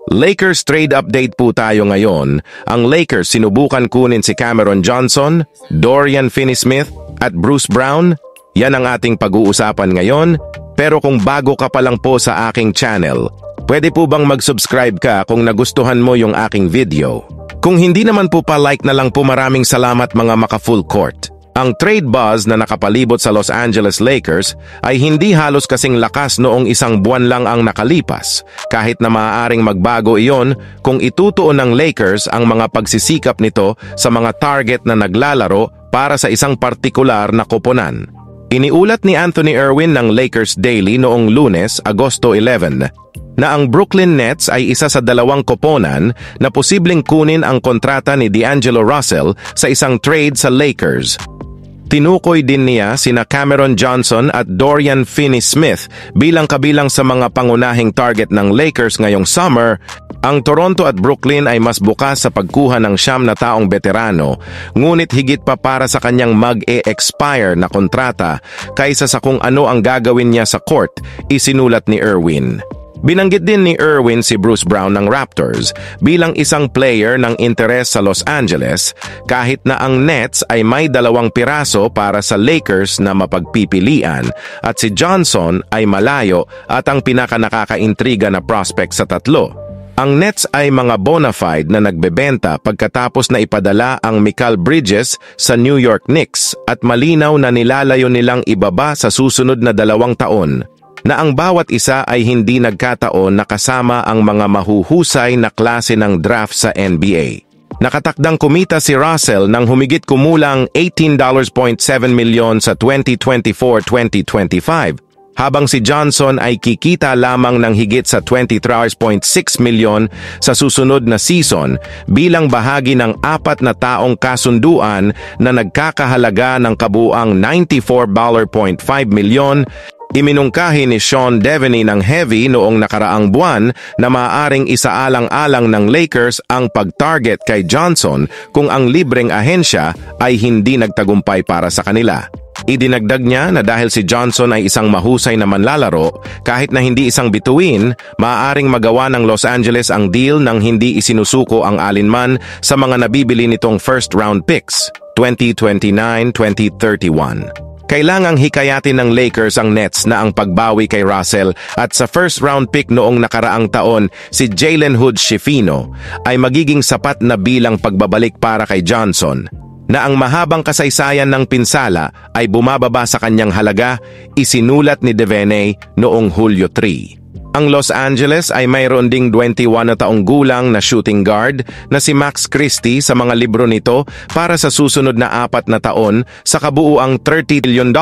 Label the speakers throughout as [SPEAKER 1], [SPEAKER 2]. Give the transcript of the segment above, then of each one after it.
[SPEAKER 1] Lakers trade update po tayo ngayon. Ang Lakers sinubukan kunin si Cameron Johnson, Dorian Finney-Smith at Bruce Brown. Yan ang ating pag-uusapan ngayon. Pero kung bago ka pa lang po sa aking channel, pwede po bang mag-subscribe ka kung nagustuhan mo yung aking video? Kung hindi naman po pa-like na lang po, maraming salamat mga maka-full court. Ang trade buzz na nakapalibot sa Los Angeles Lakers ay hindi halos kasing lakas noong isang buwan lang ang nakalipas, kahit na maaaring magbago iyon kung itutuon ng Lakers ang mga pagsisikap nito sa mga target na naglalaro para sa isang partikular na koponan. Iniulat ni Anthony Irwin ng Lakers Daily noong Lunes, Agosto 11, na ang Brooklyn Nets ay isa sa dalawang koponan na posibleng kunin ang kontrata ni D'Angelo Russell sa isang trade sa Lakers. Tinukoy din niya sina Cameron Johnson at Dorian Finney-Smith bilang kabilang sa mga pangunahing target ng Lakers ngayong summer. Ang Toronto at Brooklyn ay mas bukas sa pagkuha ng 9 na taong veterano, ngunit higit pa para sa kanyang mag-e-expire na kontrata kaysa sa kung ano ang gagawin niya sa court, isinulat ni Irwin. Binanggit din ni Irwin si Bruce Brown ng Raptors bilang isang player ng interes sa Los Angeles, kahit na ang Nets ay may 2 piraso para sa Lakers na mapagpipilian at si Johnson ay malayo at ang pinaka-nakakaintriga na prospect sa 3. Ang Nets ay mga bona fide na nagbebenta pagkatapos na ipadala ang Mikal Bridges sa New York Knicks at malinaw na nilalayo nilang ibaba sa susunod na 2 taon na ang bawat isa ay hindi nagkataon na kasama ang mga mahuhusay na klase ng draft sa NBA. Nakatakdang kumita si Russell ng humigit kumulang $18.7 milyon sa 2024-2025, habang si Johnson ay kikita lamang ng higit sa $23.6 milyon sa susunod na season bilang bahagi ng 4 na taong kasunduan na nagkakahalaga ng kabuang $94.5 milyon. Iminungkahi ni Sean Deveney ng Heavy noong nakaraang buwan na maaaring isaalang-alang ng Lakers ang pag-target kay Johnson kung ang libreng ahensya ay hindi nagtagumpay para sa kanila. Idinagdag niya na dahil si Johnson ay isang mahusay na manlalaro, kahit na hindi isang bituin, maaaring magawa ng Los Angeles ang deal nang hindi isinusuko ang alinman sa mga nabibili nitong first-round picks, 2029-2031. Kailangang hikayatin ng Lakers ang Nets na ang pagbawi kay Russell at sa first-round pick noong nakaraang taon, si Jalen Hood-Schifino ay magiging sapat na bilang pagbabalik para kay Johnson, na ang mahabang kasaysayan ng pinsala ay bumababa sa kanyang halaga, isinulat ni Deveney noong Hulyo 3. Ang Los Angeles ay mayroon ding 21 na taong gulang na shooting guard na si Max Christie sa mga libro nito para sa susunod na 4 na taon sa kabuuang $30 billion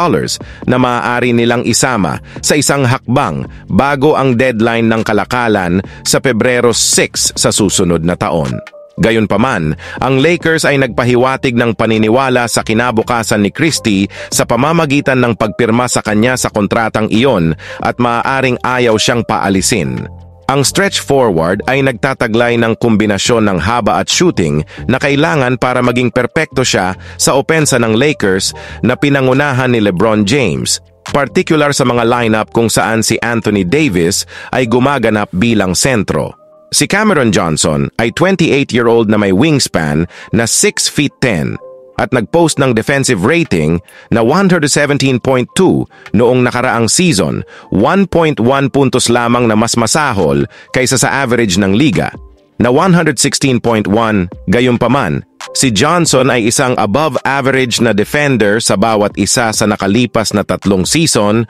[SPEAKER 1] na maaari nilang isama sa isang hakbang bago ang deadline ng kalakalan sa Pebrero 6 sa susunod na taon. Gayunpaman, ang Lakers ay nagpahiwatig ng paniniwala sa kinabukasan ni Christie sa pamamagitan ng pagpirma sa kanya sa kontratang iyon at maaaring ayaw siyang paalisin. Ang stretch forward ay nagtataglay ng kombinasyon ng haba at shooting na kailangan para maging perpekto siya sa opensa ng Lakers na pinangunahan ni LeBron James, particular sa mga lineup kung saan si Anthony Davis ay gumaganap bilang sentro. Si Cameron Johnson ay 28-year-old na may wingspan na 6 feet 10 at nag-post ng defensive rating na 117.2 noong nakaraang season, 1.1 puntos lamang na mas masahol kaysa sa average ng liga na 116.1. Gayunpaman, si Johnson ay isang above-average na defender sa bawat isa sa nakalipas na 3 season.